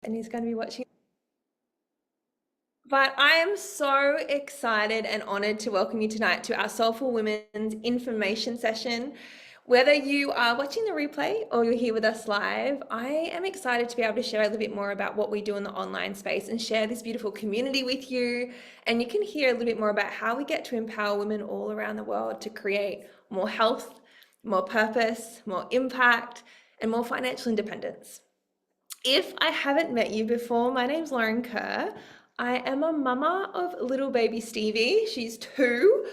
And he's going to be watching. But I am so excited and honored to welcome you tonight to our Soulful Women's information session. Whether you are watching the replay or you're here with us live, I am excited to be able to share a little bit more about what we do in the online space and share this beautiful community with you. And you can hear a little bit more about how we get to empower women all around the world to create more health, more purpose, more impact, and more financial independence. If I haven't met you before, my name's Lauren Kerr. I am a mama of little baby Stevie. She's 2.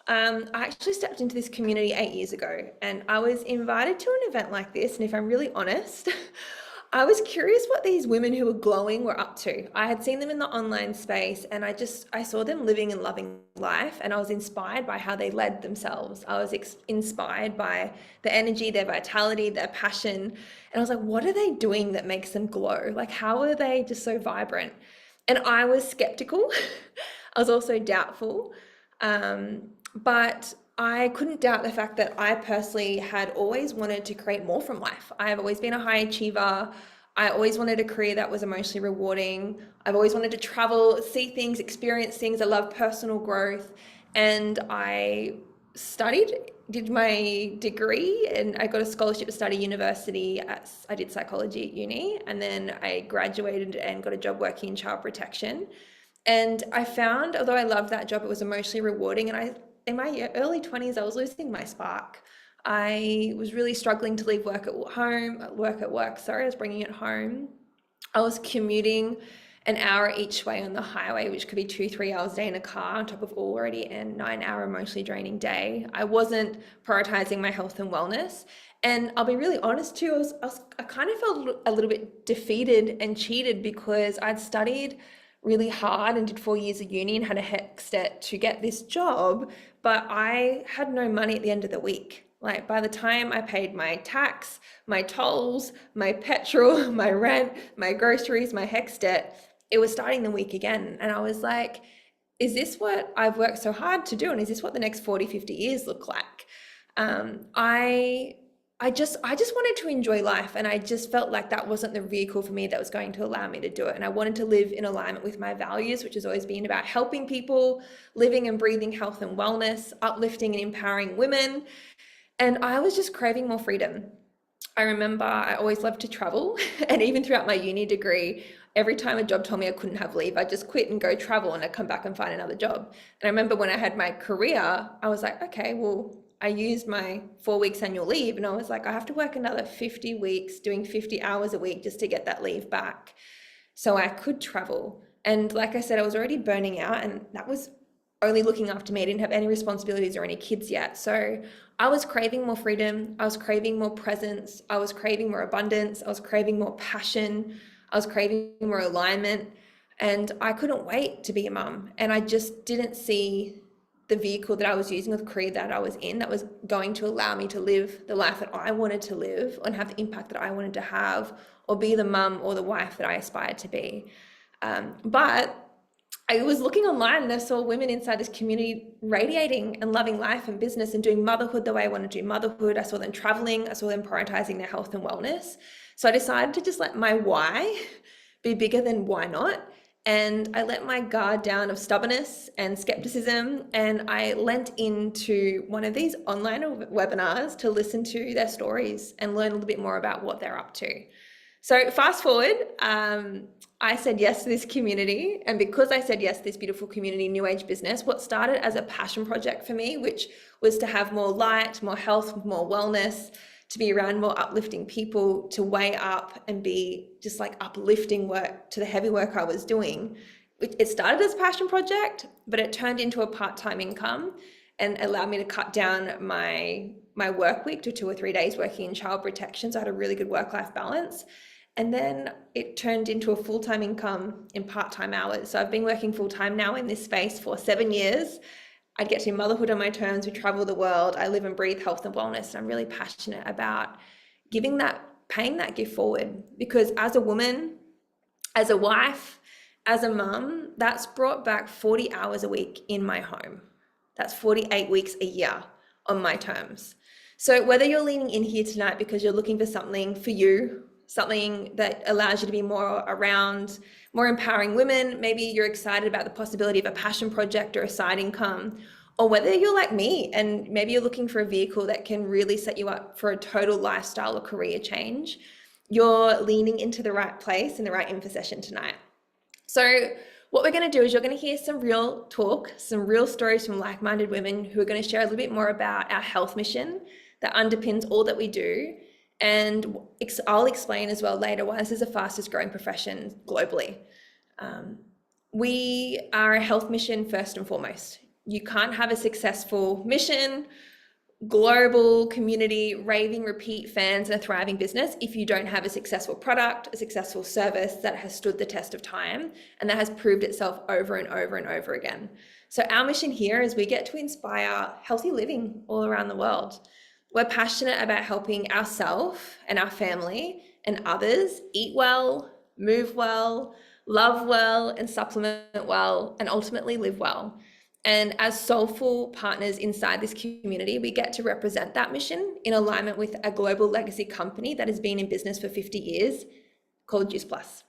I actually stepped into this community 8 years ago, and I was invited to an event like this. And if I'm really honest, I was curious what these women who were glowing were up to. I had seen them in the online space, and I saw them living and loving life, and I was inspired by how they led themselves. I was inspired by the energy, their vitality, their passion, and I was like, what are they doing that makes them glow? Like, how are they just so vibrant? And I was skeptical. I was also doubtful, but I couldn't doubt the fact that I personally had always wanted to create more from life. I have always been a high achiever. I always wanted a career that was emotionally rewarding. I've always wanted to travel, see things, experience things. I love personal growth. And I did my degree, and I got a scholarship to study university. I did psychology at uni, and then I graduated and got a job working in child protection. And I found, although I loved that job, it was emotionally rewarding. And in my early 20s, I was losing my spark. I was really struggling to leave work at work, sorry, I was bringing it home. I was commuting an hour each way on the highway, which could be 2-3 hours a day in a car, on top of already a 9-hour emotionally draining day. I wasn't prioritizing my health and wellness. And I'll be really honest too, I kind of felt a little bit defeated and cheated because I'd studied really hard and did 4 years of uni and had a HECS debt to get this job, but I had no money at the end of the week. Like, by the time I paid my tax, my tolls, my petrol, my rent, my groceries, my HECS debt, it was starting the week again. And I was like, is this what I've worked so hard to do? And is this what the next 40, 50 years look like? I I just wanted to enjoy life, and I just felt like that wasn't the vehicle for me that was going to allow me to do it. And I wanted to live in alignment with my values, which has always been about helping people, living and breathing health and wellness, uplifting and empowering women. And I was just craving more freedom. I remember I always loved to travel, and even throughout my uni degree, every time a job told me I couldn't have leave, I'd just quit and go travel, and I'd come back and find another job. And I remember when I had my career, I was like, okay, well, I used my 4 weeks annual leave, and I was like, I have to work another 50 weeks doing 50 hours a week just to get that leave back so I could travel. And like I said, I was already burning out, and that was only looking after me. I didn't have any responsibilities or any kids yet. So I was craving more freedom. I was craving more presence. I was craving more abundance. I was craving more passion. I was craving more alignment. And I couldn't wait to be a mum. And I just didn't see the vehicle that I was using, or the career that I was in, that was going to allow me to live the life that I wanted to live and have the impact that I wanted to have, or be the mum or the wife that I aspired to be. But I was looking online, and I saw women inside this community radiating and loving life and business and doing motherhood the way I want to do motherhood. I saw them traveling. I saw them prioritizing their health and wellness. So I decided to just let my why be bigger than why not. And I let my guard down of stubbornness and skepticism, and I lent into one of these online webinars to listen to their stories and learn a little bit more about what they're up to. So fast forward, I said yes to this community. And because I said yes to this beautiful community, New Age Business, what started as a passion project for me, which was to have more light, more health, more wellness, to be around more uplifting people, to weigh up and be just like uplifting work to the heavy work I was doing. It started as a passion project, but it turned into a part-time income and allowed me to cut down my work week to 2 or 3 days working in child protection. So I had a really good work-life balance. And then it turned into a full-time income in part-time hours. So I've been working full-time now in this space for 7 years. I get to do motherhood on my terms. We travel the world. I live and breathe health and wellness. And I'm really passionate about paying that gift forward, because as a woman, as a wife, as a mum, that's brought back 40 hours a week in my home. That's 48 weeks a year on my terms. So whether you're leaning in here tonight because you're looking for something for you, something that allows you to be more around more empowering women. Maybe you're excited about the possibility of a passion project or a side income, or whether you're like me and maybe you're looking for a vehicle that can really set you up for a total lifestyle or career change. You're leaning into the right place in the right info session tonight. So what we're going to do is you're going to hear some real talk, some real stories from like-minded women who are going to share a little bit more about our health mission that underpins all that we do. And I'll explain as well later why this is the fastest growing profession globally. We are a health mission first and foremost. You can't have a successful mission, global community, raving repeat fans, and a thriving business if you don't have a successful product, a successful service that has stood the test of time and that has proved itself over and over and over again. So our mission here is we get to inspire healthy living all around the world. We're passionate about helping ourselves and our family and others eat well, move well, love well, and supplement well, and ultimately live well. And as soulful partners inside this community, we get to represent that mission in alignment with a global legacy company that has been in business for 50 years called Juice Plus.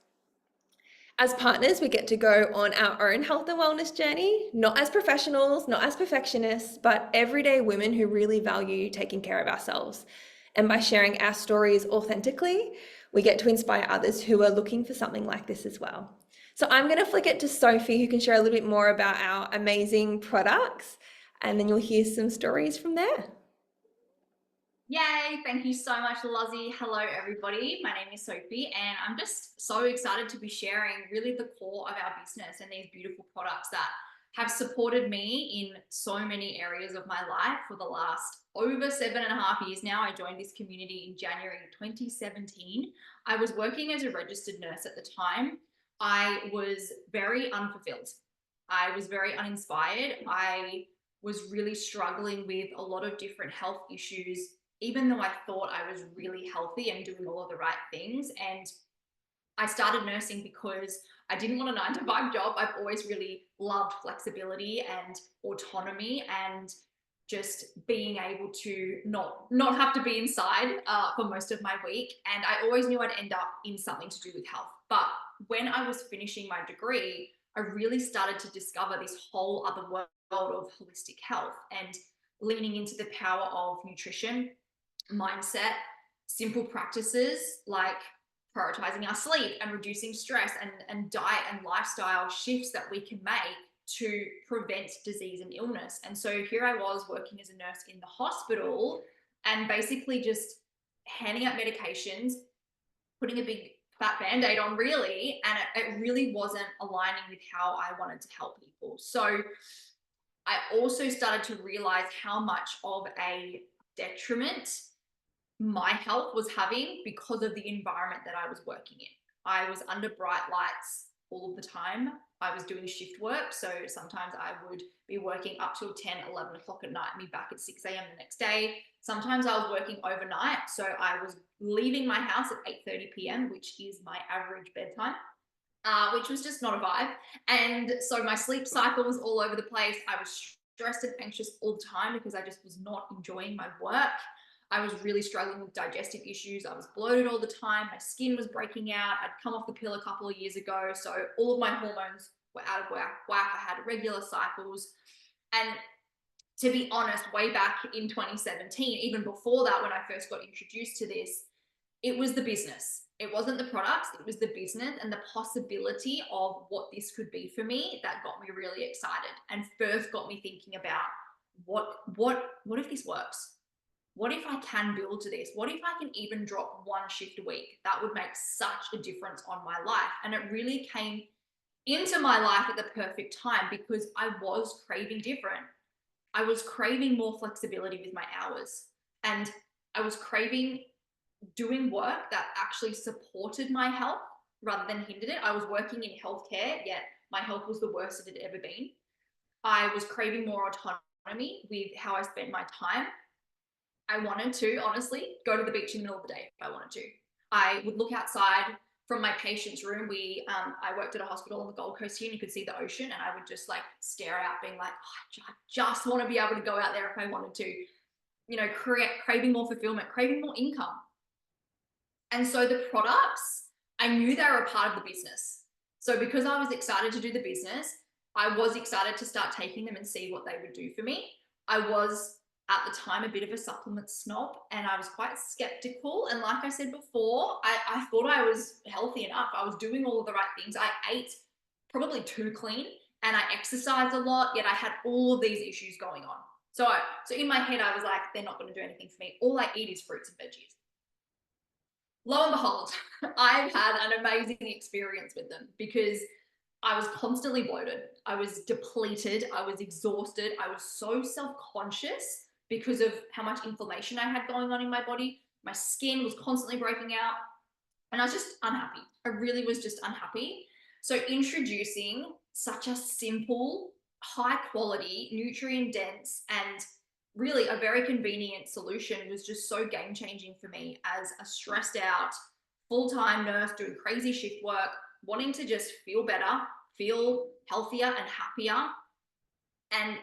As partners, we get to go on our own health and wellness journey, not as professionals, not as perfectionists, but everyday women who really value taking care of ourselves. And by sharing our stories authentically, we get to inspire others who are looking for something like this as well. So I'm going to flick it to Sophie, who can share a little bit more about our amazing products, and then you'll hear some stories from there. Yay, thank you so much, Lozzie. Hello, everybody. My name is Sophie, and I'm just so excited to be sharing really the core of our business and these beautiful products that have supported me in so many areas of my life for the last over 7.5 years now. I joined this community in January 2017. I was working as a registered nurse at the time. I was very unfulfilled. I was very uninspired. I was really struggling with a lot of different health issues, even though I thought I was really healthy and doing all of the right things. And I started nursing because I didn't want a 9-to-5 job. I've always really loved flexibility and autonomy and just being able to not have to be inside for most of my week. And I always knew I'd end up in something to do with health. But when I was finishing my degree, I really started to discover this whole other world of holistic health and leaning into the power of nutrition, mindset, simple practices like prioritizing our sleep and reducing stress, and diet and lifestyle shifts that we can make to prevent disease and illness. And so here I was working as a nurse in the hospital and basically just handing out medications, putting a big fat band-aid on really, and it really wasn't aligning with how I wanted to help people. So I also started to realize how much of a detriment my health was having because of the environment that I was working in. I was under bright lights all of the time. I was doing shift work. So sometimes I would be working up till 10, 11 o'clock at night, and be back at 6 a.m. the next day. Sometimes I was working overnight. So I was leaving my house at 8:30 p.m., which is my average bedtime. Which was just not a vibe. And so my sleep cycle was all over the place. I was stressed and anxious all the time because I just was not enjoying my work. I was really struggling with digestive issues. I was bloated all the time. My skin was breaking out. I'd come off the pill a couple of years ago. So all of my hormones were out of whack. I had regular cycles. And to be honest, way back in 2017, even before that, when I first got introduced to this, it was the business. It wasn't the products, it was the business and the possibility of what this could be for me that got me really excited and first got me thinking about what if this works? What if I can build to this? What if I can even drop one shift a week? That would make such a difference on my life. And it really came into my life at the perfect time because I was craving different. I was craving more flexibility with my hours, and I was craving doing work that actually supported my health rather than hindered it. I was working in healthcare, yet my health was the worst it had ever been. I was craving more autonomy with how I spent my time. I wanted to, honestly, go to the beach in the middle of the day if I wanted to. I would look outside from my patient's room. I worked at a hospital on the Gold Coast here, and you could see the ocean, and I would just like stare out being like, oh, I just want to be able to go out there if I wanted to, craving more fulfillment, craving more income. And so the products, I knew they were a part of the business. So because I was excited to do the business, I was excited to start taking them and see what they would do for me. I was at the time a bit of a supplement snob, and I was quite skeptical. And like I said before, I thought I was healthy enough. I was doing all of the right things. I ate probably too clean and I exercised a lot, yet I had all of these issues going on. So in my head, I was like, they're not going to do anything for me. All I eat is fruits and veggies. Lo and behold, I've had an amazing experience with them because I was constantly bloated. I was depleted. I was exhausted. I was so self-conscious because of how much inflammation I had going on in my body. My skin was constantly breaking out and I was just unhappy. I really was just unhappy. So introducing such a simple, high quality, nutrient dense, and really a very convenient solution was just so game changing for me as a stressed out full-time nurse doing crazy shift work, wanting to just feel better, feel healthier and happier. And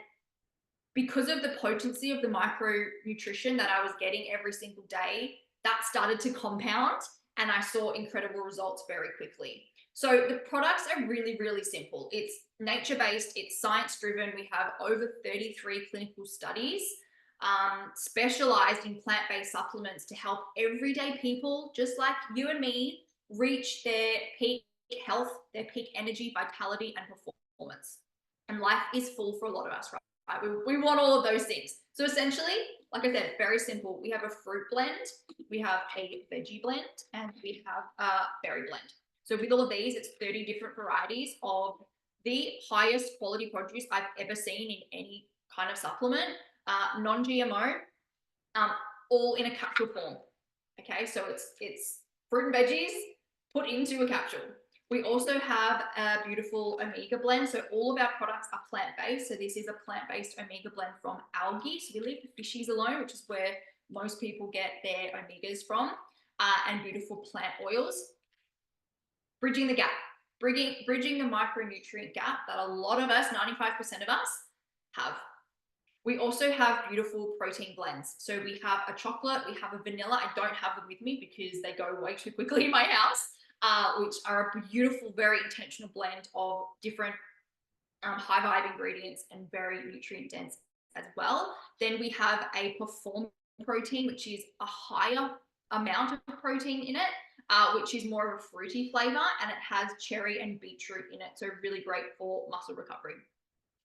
because of the potency of the micronutrition that I was getting every single day, that started to compound and I saw incredible results very quickly. So the products are really, really simple. It's nature-based, it's science-driven. We have over 33 clinical studies specialized in plant-based supplements to help everyday people, just like you and me, reach their peak health, their peak energy, vitality, and performance. And life is full for a lot of us, right? We want all of those things. So essentially, like I said, very simple. We have a fruit blend, we have a veggie blend, and we have a berry blend. So with all of these, it's 30 different varieties of the highest quality produce I've ever seen in any kind of supplement, non-GMO, um, all in a capsule form. Okay, so it's fruit and veggies put into a capsule. We also have a beautiful omega blend. So all of our products are plant-based. So this is a plant-based omega blend from algae. So we leave the fishies alone, which is where most people get their omegas from, and beautiful plant oils. Bridging the gap, bridging the micronutrient gap that a lot of us, 95% of us, have. We also have beautiful protein blends. So we have a chocolate, we have a vanilla. I don't have them with me because they go way too quickly in my house, which are a beautiful, very intentional blend of different high vibe ingredients and very nutrient dense as well. Then we have a perform protein, which is a higher amount of protein in it, which is more of a fruity flavor, and it has cherry and beetroot in it. So really great for muscle recovery.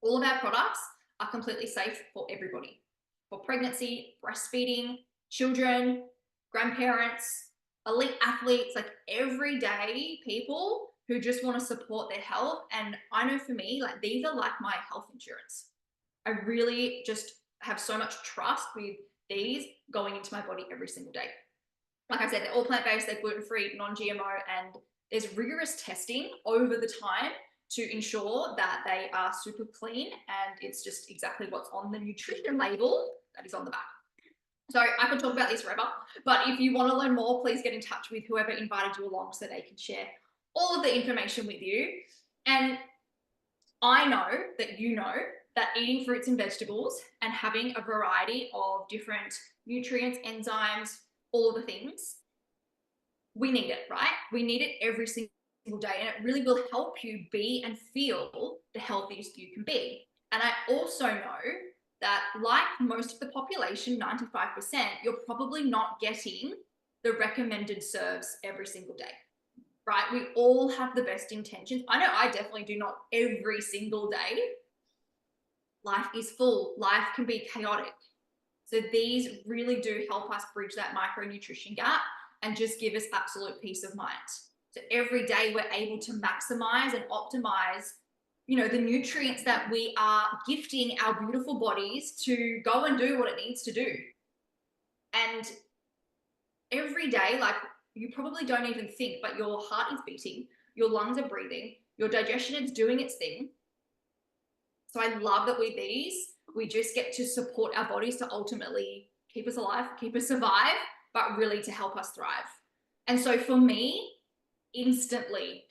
All of our products are completely safe for everybody, for pregnancy, breastfeeding, children, grandparents, elite athletes, like everyday people who just want to support their health. And I know for me, like these are like my health insurance. I really just have so much trust with these going into my body every single day. Like I said, they're all plant-based, they're gluten-free, non-GMO, and there's rigorous testing over the time to ensure that they are super clean, and it's just exactly what's on the nutrition label that is on the back. So I could talk about this forever, but if you want to learn more, please get in touch with whoever invited you along so they can share all of the information with you. And I know that you know that eating fruits and vegetables and having a variety of different nutrients, enzymes, all of the things, we need it, right? We need it every single day, and it really will help you be and feel the healthiest you can be. And I also know that, like most of the population, 95%, you're probably not getting the recommended serves every single day, right? We all have the best intentions. I know I definitely do not every single day. Life is full, life can be chaotic. So these really do help us bridge that micronutrition gap and just give us absolute peace of mind. So every day we're able to maximize and optimize, the nutrients that we are gifting our beautiful bodies to go and do what it needs to do. And every day, like you probably don't even think, but your heart is beating, your lungs are breathing, your digestion is doing its thing. So I love that with these, we just get to support our bodies to ultimately keep us alive, keep us survive, but really to help us thrive. And so for me, instantly,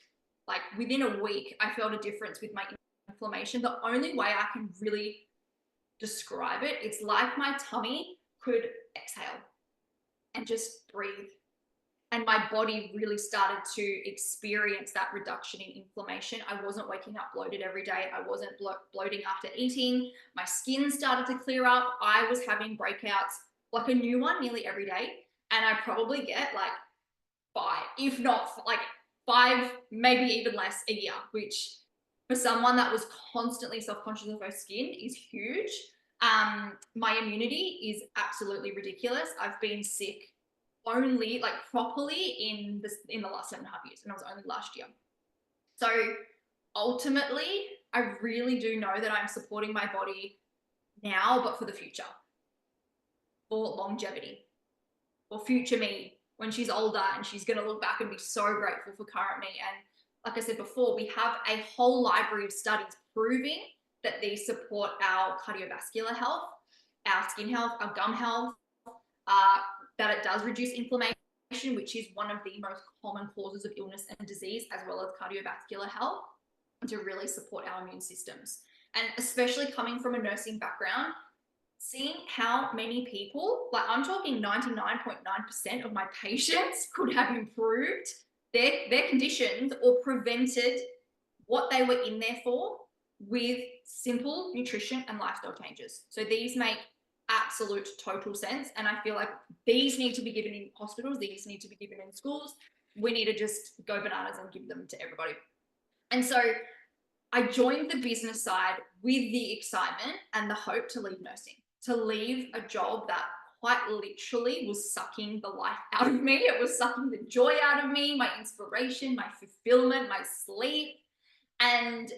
like within a week, I felt a difference with my inflammation. The only way I can really describe it, it's like my tummy could exhale and just breathe. and my body really started to experience that reduction in inflammation. I wasn't waking up bloated every day. I wasn't bloating after eating. My skin started to clear up. I was having breakouts, like a new one, nearly every day. And I probably get like 5, if not like 5, maybe even less a year, which for someone that was constantly self-conscious of her skin is huge. My immunity is absolutely ridiculous. I've been sick only like properly in the last 7.5 years, and it was only last year. So ultimately, I really do know that I'm supporting my body now, but for the future, for longevity, for future me when she's older, and she's going to look back and be so grateful for current me. And like I said before, we have a whole library of studies proving that these support our cardiovascular health, our skin health, our gum health, that it does reduce inflammation, which is one of the most common causes of illness and disease, as well as cardiovascular health, to really support our immune systems. And especially coming from a nursing background, seeing how many people, like I'm talking 99.9% of my patients could have improved their conditions or prevented what they were in there for with simple nutrition and lifestyle changes. So these make absolute total sense. And I feel like these need to be given in hospitals, these need to be given in schools. We need to just go bananas and give them to everybody. And so I joined the business side with the excitement and the hope to leave nursing, to leave a job that quite literally was sucking the life out of me. It was sucking the joy out of me, my inspiration, my fulfillment, my sleep. And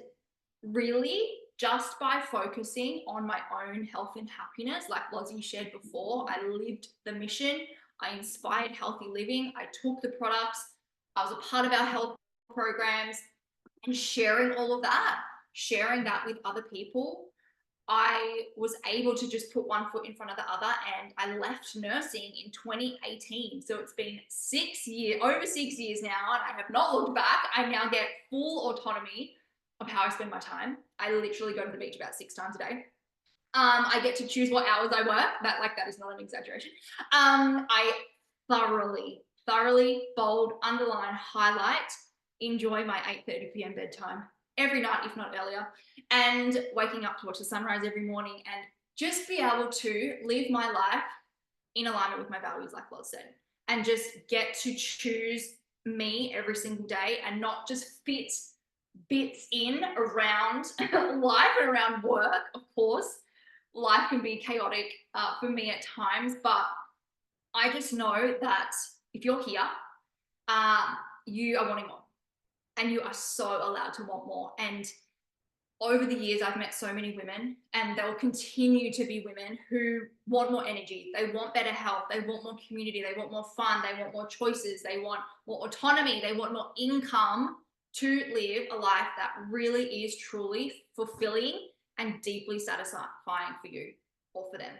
really, just by focusing on my own health and happiness, like Lozzie shared before, I lived the mission. I inspired healthy living. I took the products. I was a part of our health programs, and sharing all of that, sharing that with other people, I was able to just put one foot in front of the other, and I left nursing in 2018. So it's been 6 years, over 6 years now, and I have not looked back. I now get full autonomy of how I spend my time. I literally go to the beach about 6 times a day. I get to choose what hours I work. That is not an exaggeration. I thoroughly, bold, underline, highlight, enjoy my 8:30 p.m. bedtime every night, if not earlier, and waking up to watch the sunrise every morning, and just be able to live my life in alignment with my values, like Loz said, and just get to choose me every single day and not just fit bits in around life and around work. Of course, life can be chaotic for me at times, but I just know that if you're here, you are wanting more, and you are so allowed to want more. And over the years, I've met so many women, and there will continue to be women who want more energy. They want better health. They want more community. They want more fun. They want more choices. They want more autonomy. They want more income to live a life that really is truly fulfilling and deeply satisfying for you or for them.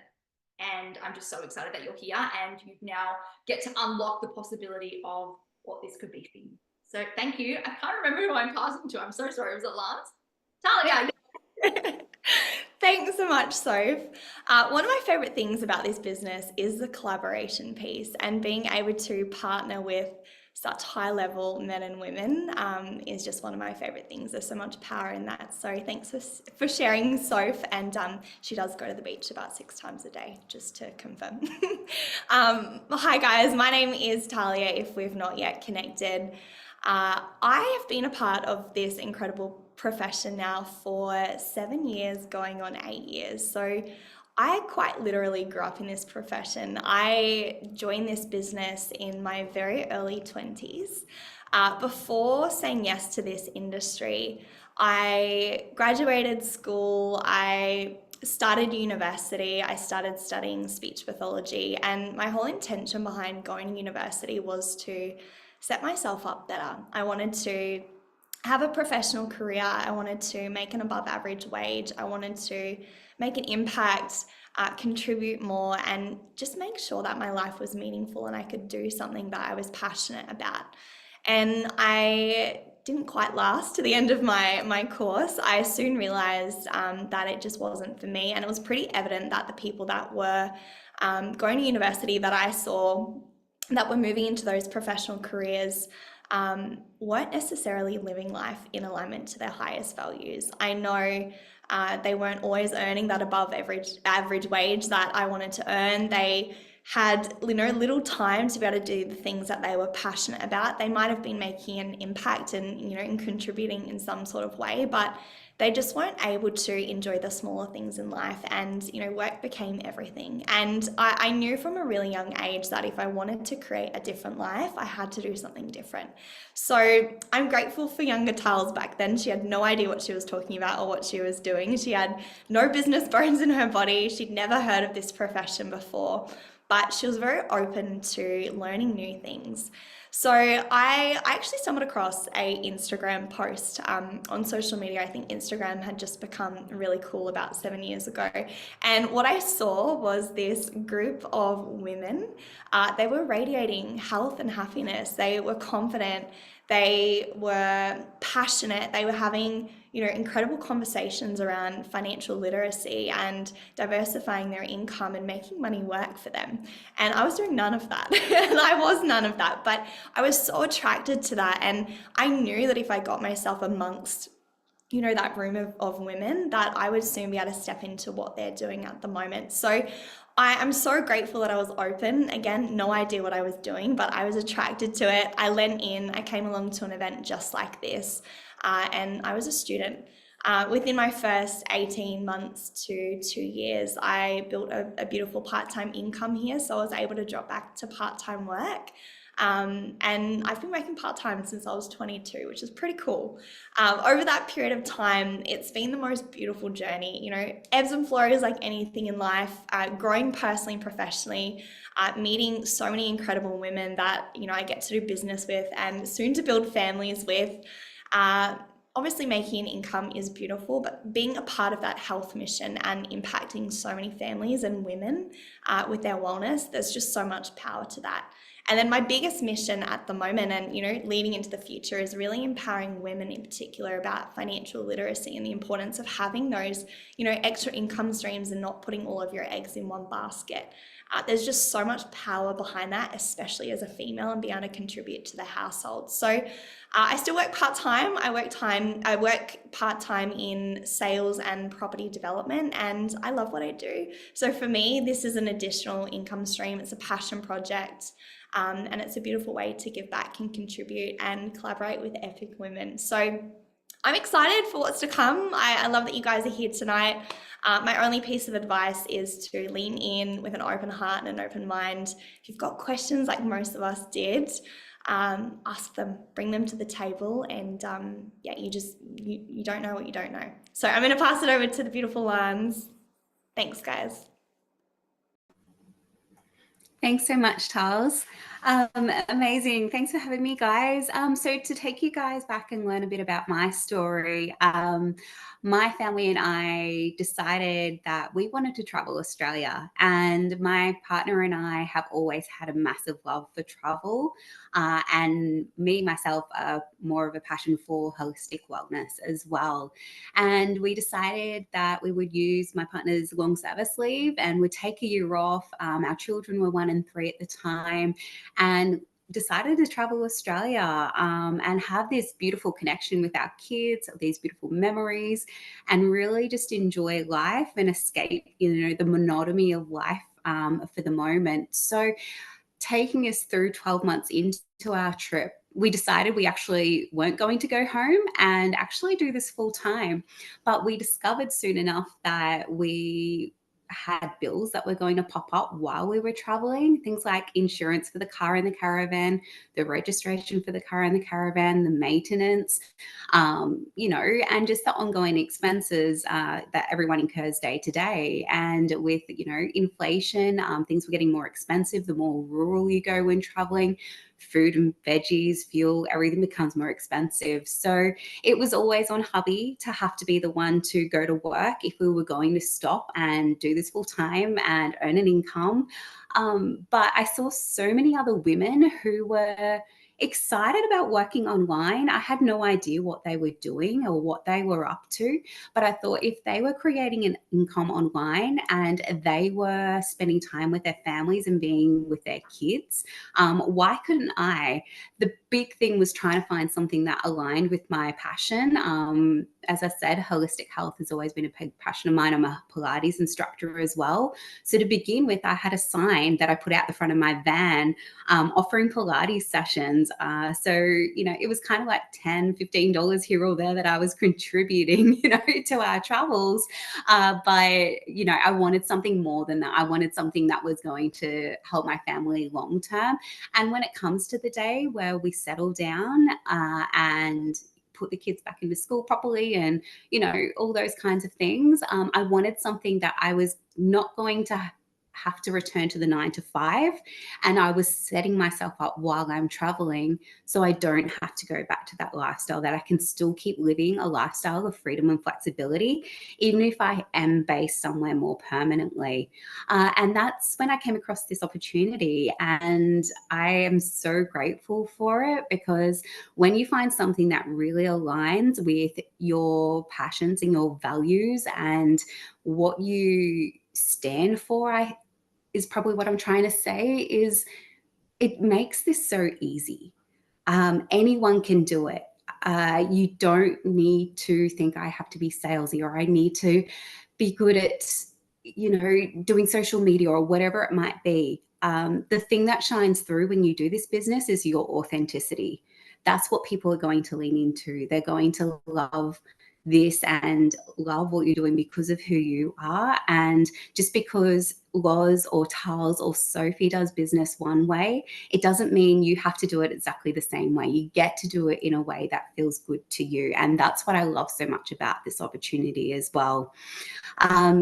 And I'm just so excited that you're here, and you now get to unlock the possibility of what this could be for you. So thank you. I can't remember who I'm passing to. I'm so sorry. Was it Lance? Talia. Thanks so much, Soph. One of my favorite things about this business is the collaboration piece, and being able to partner with such high level men and women is just one of my favorite things. There's so much power in that. So thanks for sharing, Soph. And she does go to the beach about 6 times a day, just to confirm. Hi guys, my name is Talia, if we've not yet connected. I have been a part of this incredible profession now for 7 years, going on 8 years. So I quite literally grew up in this profession. I joined this business in my very early 20s. Before saying yes to this industry, I graduated school, I started university, I started studying speech pathology, and my whole intention behind going to university was to set myself up better. I wanted to have a professional career. I wanted to make an above average wage. I wanted to make an impact, contribute more, and just make sure that my life was meaningful and I could do something that I was passionate about. And I didn't quite last to the end of my course. I soon realized that it just wasn't for me. And it was pretty evident that the people that were going to university that I saw that were moving into those professional careers weren't necessarily living life in alignment to their highest values. I know they weren't always earning that above average wage that I wanted to earn. They had little time to be able to do the things that they were passionate about. They might have been making an impact and contributing in some sort of way, but they just weren't able to enjoy the smaller things in life, and work became everything. And I knew from a really young age that if I wanted to create a different life, I had to do something different. So I'm grateful for younger Tals back then. She had no idea what she was talking about or what she was doing. She had no business bones in her body. She'd never heard of this profession before, but she was very open to learning new things. So I actually stumbled across a Instagram post on social media. I think Instagram had just become really cool about 7 years ago. And what I saw was this group of women. They were radiating health and happiness. They were confident. They were passionate. They were having incredible conversations around financial literacy and diversifying their income and making money work for them. And I was doing none of that. I was none of that, but I was so attracted to that. And I knew that if I got myself amongst that room of women, that I would soon be able to step into what they're doing at the moment. So I'm so grateful that I was open. Again, no idea what I was doing, but I was attracted to it. I lent in. I came along to an event just like this, and I was a student. Within my first 18 months to 2 years, I built a beautiful part-time income here. So I was able to drop back to part-time work. And I've been working part-time since I was 22, which is pretty cool. Over that period of time, it's been the most beautiful journey. Ebbs and flows like anything in life, growing personally and professionally, meeting so many incredible women that, I get to do business with and soon to build families with. Obviously, making an income is beautiful, but being a part of that health mission and impacting so many families and women with their wellness, there's just so much power to that. And then my biggest mission at the moment and, leading into the future is really empowering women in particular about financial literacy and the importance of having those, extra income streams and not putting all of your eggs in one basket. There's just so much power behind that, especially as a female, and being able to contribute to the household. So I still work part-time. I work part-time in sales and property development, and I love what I do. So for me, this is an additional income stream. It's a passion project. And it's a beautiful way to give back and contribute and collaborate with epic women. So I'm excited for what's to come. I love that you guys are here tonight. My only piece of advice is to lean in with an open heart and an open mind. If you've got questions like most of us did, ask them, bring them to the table, and you don't know what you don't know. So I'm going to pass it over to the beautiful Lans. Thanks, guys. Thanks so much, Charles. Amazing. Thanks for having me, guys. So to take you guys back and learn a bit about my story, my family and I decided that we wanted to travel Australia, and my partner and I have always had a massive love for travel, and myself, are more of a passion for holistic wellness as well. And we decided that we would use my partner's long service leave and would take a year off. Our children were 1 and 3 at the time, and decided to travel Australia and have this beautiful connection with our kids, these beautiful memories, and really just enjoy life and escape, the monotony of life for the moment. So taking us through 12 months into our trip, we decided we actually weren't going to go home and actually do this full time. But we discovered soon enough that we had bills that were going to pop up while we were traveling, things like insurance for the car and the caravan, the registration for the car and the caravan, the maintenance, and just the ongoing expenses that everyone incurs day to day. And with, inflation, things were getting more expensive the more rural you go when traveling. Food and veggies, fuel, everything becomes more expensive. So it was always on hubby to have to be the one to go to work if we were going to stop and do this full time and earn an income. But I saw so many other women who were excited about working online. I had no idea what they were doing or what they were up to, but I thought if they were creating an income online and they were spending time with their families and being with their kids, why couldn't I? The big thing was trying to find something that aligned with my passion. As I said, holistic health has always been a big passion of mine. I'm a Pilates instructor as well. So to begin with, I had a sign that I put out the front of my van offering Pilates sessions. So, it was kind of like $10, $15 here or there that I was contributing, to our travels. But, I wanted something more than that. I wanted something that was going to help my family long term. And when it comes to the day where we settle down and put the kids back into school properly and, all those kinds of things, I wanted something that I was not going to have to return to the 9 to 5. And I was setting myself up while I'm traveling so I don't have to go back to that lifestyle, that I can still keep living a lifestyle of freedom and flexibility, even if I am based somewhere more permanently. And that's when I came across this opportunity. And I am so grateful for it, because when you find something that really aligns with your passions and your values and what you stand for, is probably what I'm trying to say, is it makes this so easy. Anyone can do it. You don't need to think I have to be salesy or I need to be good at, doing social media or whatever it might be. The thing that shines through when you do this business is your authenticity. That's what people are going to lean into. They're going to love this and love what you're doing because of who you are. And just because Loz or Charles or Sophie does business one way, it doesn't mean you have to do it exactly the same way. You get to do it in a way that feels good to you. And that's what I love so much about this opportunity as well.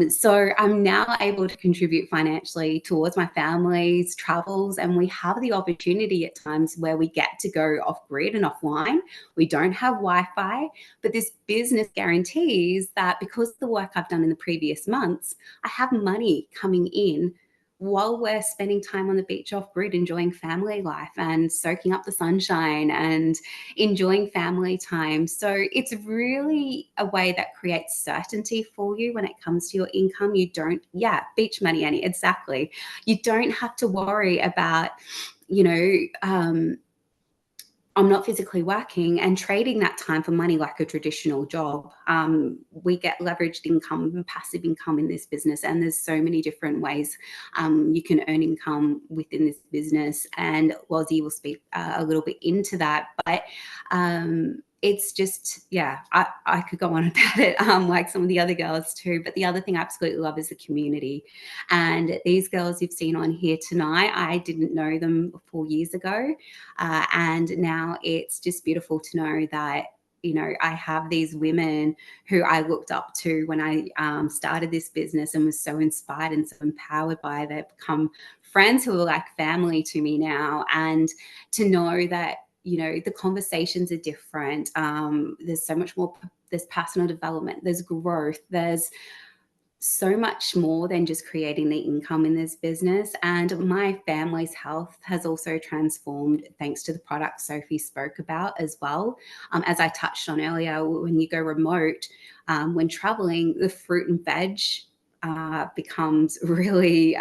So I'm now able to contribute financially towards my family's travels, and we have the opportunity at times where we get to go off grid and offline. We don't have Wi-Fi, but this business guarantees that because of the work I've done in the previous months, I have money coming in while we're spending time on the beach off grid, enjoying family life and soaking up the sunshine and enjoying family time. So it's really a way that creates certainty for you when it comes to your income. You don't, beach money, Annie, exactly. You don't have to worry about, I'm not physically working and trading that time for money like a traditional job. We get leveraged income and passive income in this business, and there's so many different ways you can earn income within this business. And Lozzie will speak a little bit into that, but it's just, I could go on about it like some of the other girls too. But the other thing I absolutely love is the community. And these girls you've seen on here tonight, I didn't know them 4 years ago. And now it's just beautiful to know that, I have these women who I looked up to when I started this business and was so inspired and so empowered by. They've become friends who are like family to me now. And to know that, the conversations are different. There's so much more, there's personal development, there's growth, there's so much more than just creating the income in this business. And my family's health has also transformed thanks to the products Sophie spoke about as well. As I touched on earlier, when you go remote, when traveling, the fruit and veg becomes really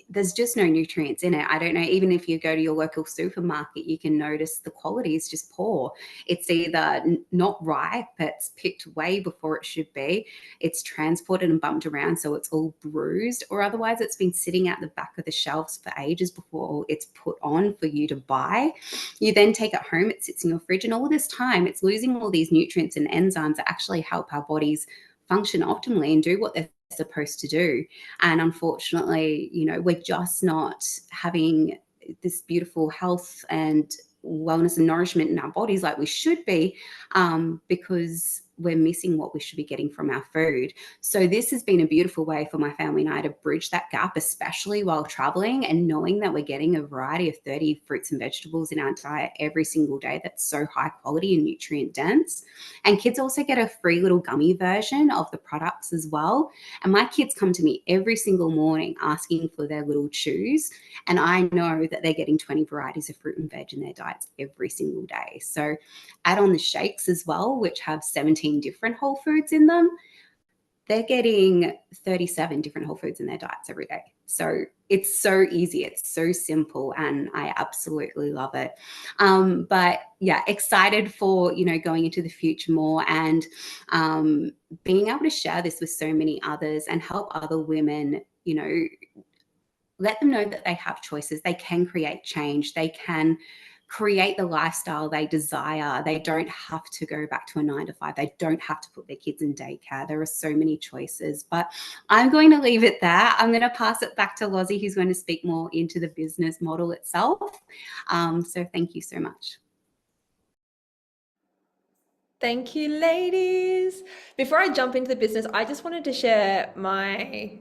there's just no nutrients in it. I don't know, even if you go to your local supermarket, you can notice the quality is just poor. It's either not ripe, it's picked way before it should be, it's transported and bumped around so it's all bruised, or otherwise it's been sitting at the back of the shelves for ages before it's put on for you to buy. You then take it home, it sits in your fridge, and all this time it's losing all these nutrients and enzymes that actually help our bodies function optimally and do what they're supposed to do. And unfortunately, we're just not having this beautiful health and wellness and nourishment in our bodies like we should be, because we're missing what we should be getting from our food. So this has been a beautiful way for my family and I to bridge that gap, especially while traveling, and knowing that we're getting a variety of 30 fruits and vegetables in our diet every single day that's so high quality and nutrient dense. And kids also get a free little gummy version of the products as well. And my kids come to me every single morning asking for their little chews. And I know that they're getting 20 varieties of fruit and veg in their diets every single day. So add on the shakes as well, which have 17 different whole foods in them. They're getting 37 different whole foods in their diets every day. So it's so easy. It's so simple. And I absolutely love it. But yeah, excited for, going into the future more and being able to share this with so many others and help other women, let them know that they have choices. They can create change. They can create the lifestyle they desire. They don't have to go back to a 9 to 5. They don't have to put their kids in daycare. There are so many choices, but I'm going to leave it there. I'm going to pass it back to Lozzie, who's going to speak more into the business model itself. So thank you so much. Thank you, ladies. Before I jump into the business, I just wanted to share my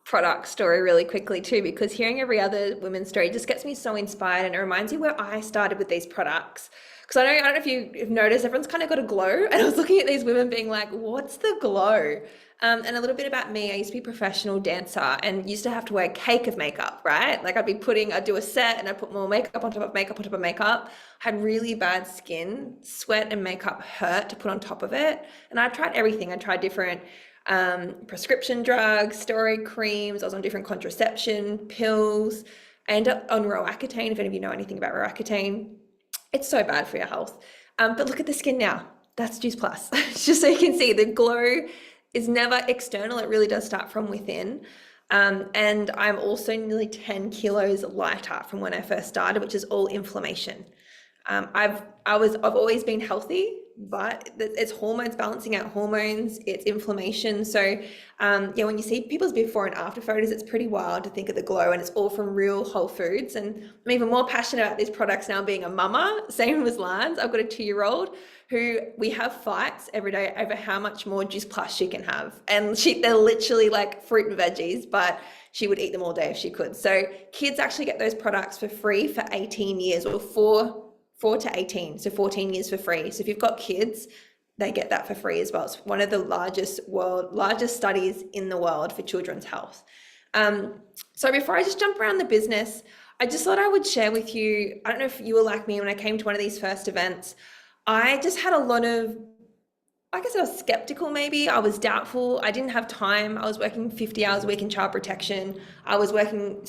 product story really quickly too, because hearing every other women's story just gets me so inspired, and it reminds me where I started with these products. Because I don't know if you've noticed, everyone's kind of got a glow, and I was looking at these women being like, what's the glow? And a little bit about me, I used to be a professional dancer and used to have to wear cake of makeup, right? Like I'd do a set and I'd put more makeup on top of makeup on top of makeup. I had really bad skin, sweat and makeup hurt to put on top of it. And I tried everything. I tried different prescription drugs, steroid creams. I was on different contraception pills. I ended up on Roaccutane, if any of you know anything about Roaccutane. It's so bad for your health. But look at the skin now. That's Juice Plus. Just so you can see, the glow is never external. It really does start from within. And I'm also nearly 10 kilos lighter from when I first started, which is all inflammation. I've always been healthy, but it's hormones, balancing out hormones, it's inflammation. So when you see people's before and after photos, it's pretty wild to think of the glow, and it's all from real whole foods. And I'm even more passionate about these products now being a mama, same as Lance. I've got a 2-year-old who we have fights every day over how much more Juice Plus she can have. And they're literally like fruit and veggies, but she would eat them all day if she could. So kids actually get those products for free for 18 years, or 4 to 18, so 14 years for free. So if you've got kids, they get that for free as well. It's one of the largest studies in the world for children's health. So before I just jump around the business, I just thought I would share with you, I don't know if you were like me when I came to one of these first events, I just had a lot of, I guess I was skeptical maybe. I was doubtful. I didn't have time. I was working 50 hours a week in child protection. I was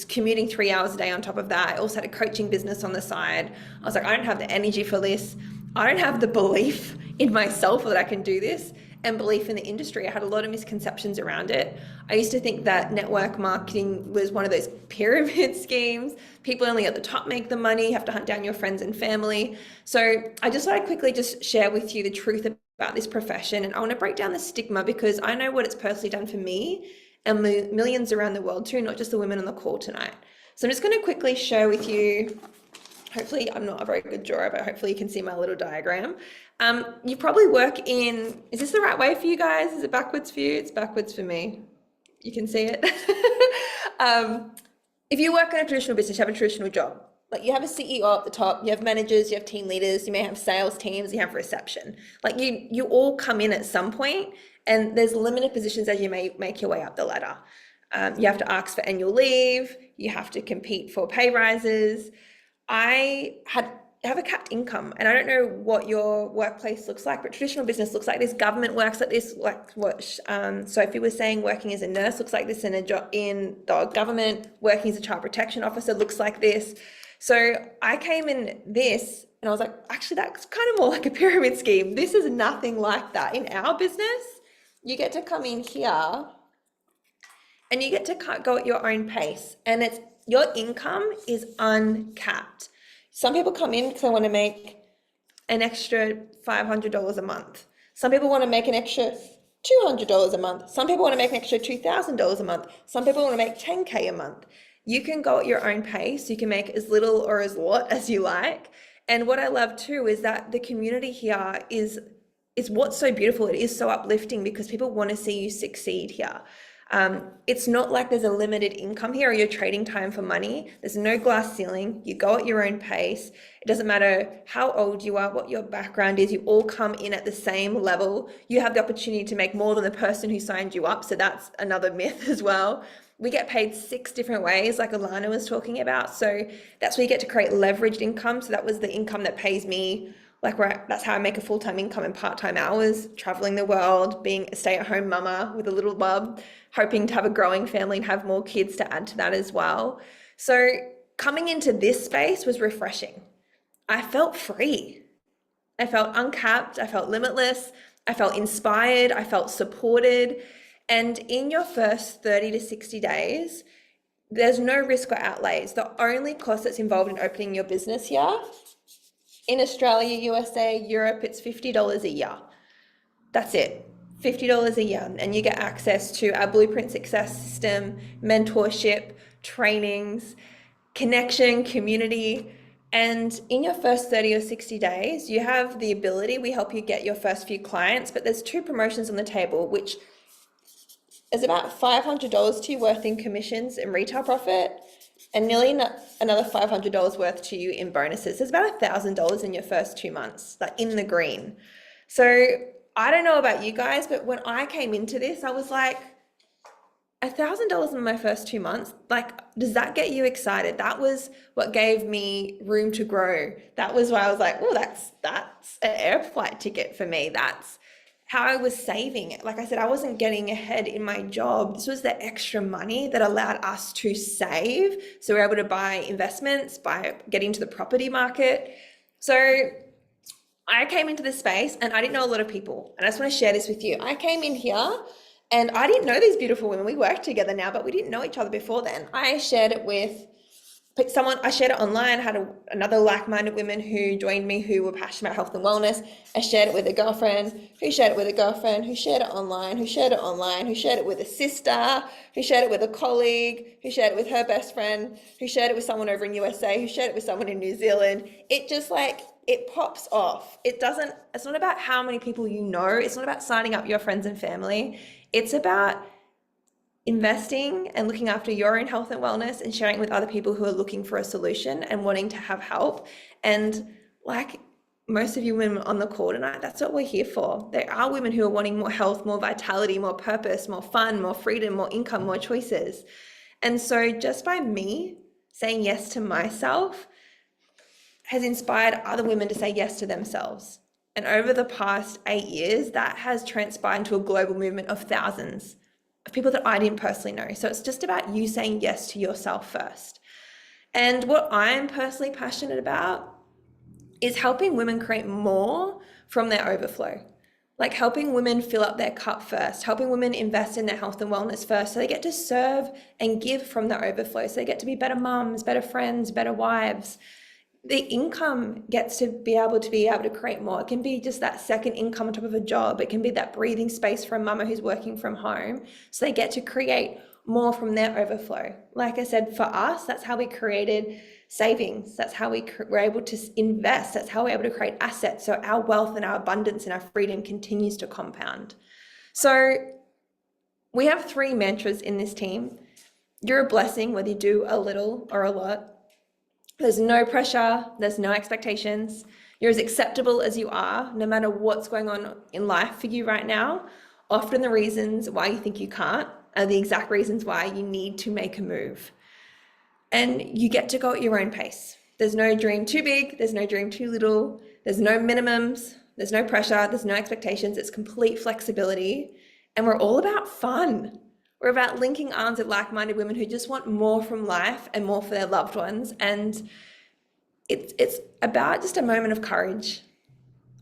commuting 3 hours a day on top of that. I also had a coaching business on the side. I was like, I don't have the energy for this. I don't have the belief in myself that I can do this, and belief in the industry. I had a lot of misconceptions around it. I used to think that network marketing was one of those pyramid schemes. People only at the top make the money, you have to hunt down your friends and family. So I just thought I'd quickly just share with you the truth about this profession. And I want to break down the stigma, because I know what it's personally done for me and millions around the world too, not just the women on the call tonight. So I'm just going to quickly share with you, hopefully I'm not a very good drawer, but hopefully you can see my little diagram. You probably work in, is this the right way for you guys? Is it backwards for you? It's backwards for me. You can see it. If you work in a traditional business, you have a traditional job. Like you have a CEO at the top, you have managers, you have team leaders, you may have sales teams, you have reception. Like you all come in at some point, and there's limited positions as you may make your way up the ladder. You have to ask for annual leave, you have to compete for pay rises. I have a capped income, and I don't know what your workplace looks like, but traditional business looks like this, government works like this, like what Sophie was saying, working as a nurse looks like this, in a job in the government, working as a child protection officer looks like this. So I came in this and I was like, actually that's kind of more like a pyramid scheme. This is nothing like that. In our business, you get to come in here and you get to go at your own pace, and it's your income is uncapped. Some people come in because they want to make an extra $500 a month. Some people want to make an extra $200 a month. Some people want to make an extra $2,000 a month. Some people want to make 10K a month. You can go at your own pace. You can make as little or as lot as you like. And what I love too is that the community here is it's what's so beautiful. It is so uplifting because people want to see you succeed here. It's not like there's a limited income here or you're trading time for money. There's no glass ceiling. You go at your own pace. It doesn't matter how old you are, what your background is. You all come in at the same level. You have the opportunity to make more than the person who signed you up. So that's another myth as well. We get paid 6 different ways, like Alana was talking about. So that's where you get to create leveraged income. So that was the income that pays me. That's how I make a full-time income and part-time hours, traveling the world, being a stay-at-home mama with a little bub, hoping to have a growing family and have more kids to add to that as well. So coming into this space was refreshing. I felt free. I felt uncapped. I felt limitless. I felt inspired. I felt supported. And in your first 30 to 60 days, there's no risk or outlays. The only cost that's involved in opening your business here, in Australia, USA, Europe, it's $50 a year. That's it, $50 a year. And you get access to our Blueprint Success System, mentorship, trainings, connection, community. And in your first 30 or 60 days, you have the ability, we help you get your first few clients, but there's 2 promotions on the table, which is about $500 to you worth in commissions and retail profit, and nearly another $500 worth to you in bonuses. There's about $1,000 in your first 2 months, like in the green. So I don't know about you guys, but when I came into this, I was like, $1,000 in my first 2 months, like, does that get you excited? That was what gave me room to grow. That was why I was like, oh, that's an air flight ticket for me. That's how I was saving it. Like I said, I wasn't getting ahead in my job. This was the extra money that allowed us to save. So we're able to buy investments, by getting into the property market. So I came into this space and I didn't know a lot of people. And I just want to share this with you. I came in here and I didn't know these beautiful women. We work together now, but we didn't know each other before then. I shared it with someone, I shared it online, had another like-minded women who joined me who were passionate about health and wellness. I shared it with a girlfriend, who shared it with a girlfriend, who shared it online, who shared it online, who shared it with a sister, who shared it with a colleague, who shared it with her best friend, who shared it with someone over in USA, who shared it with someone in New Zealand. It just it pops off. It's not about how many people you know. It's not about signing up your friends and family. It's about investing and looking after your own health and wellness and sharing it with other people who are looking for a solution and wanting to have help. And like most of you women on the call tonight, that's what we're here for. There are women who are wanting more health, more vitality, more purpose, more fun, more freedom, more income, more choices. And so just by me saying yes to myself has inspired other women to say yes to themselves. And over the past 8 years, that has transpired into a global movement of thousands of people that I didn't personally know. So it's just about you saying yes to yourself first. And what I'm personally passionate about is helping women create more from their overflow. Like helping women fill up their cup first, helping women invest in their health and wellness first, so they get to serve and give from their overflow. So they get to be better mums, better friends, better wives. The income gets to be able to create more. It can be just that second income on top of a job. It can be that breathing space for a mama who's working from home. So they get to create more from their overflow. Like I said, for us, that's how we created savings. That's how we were able to invest. That's how we're able to create assets. So our wealth and our abundance and our freedom continues to compound. So we have 3 mantras in this team. You're a blessing, whether you do a little or a lot. There's no pressure, there's no expectations. You're as acceptable as you are, no matter what's going on in life for you right now. Often the reasons why you think you can't are the exact reasons why you need to make a move. And you get to go at your own pace. There's no dream too big, there's no dream too little, there's no minimums, there's no pressure, there's no expectations, it's complete flexibility. And we're all about fun. We're about linking arms with like-minded women who just want more from life and more for their loved ones. And it's about just a moment of courage.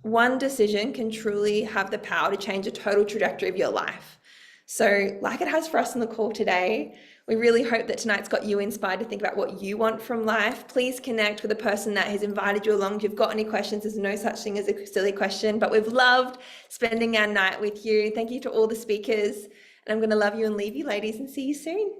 One decision can truly have the power to change the total trajectory of your life. So like it has for us on the call today, we really hope that tonight's got you inspired to think about what you want from life. Please connect with the person that has invited you along. If you've got any questions, there's no such thing as a silly question, but we've loved spending our night with you. Thank you to all the speakers. And I'm going to love you and leave you, ladies, and see you soon.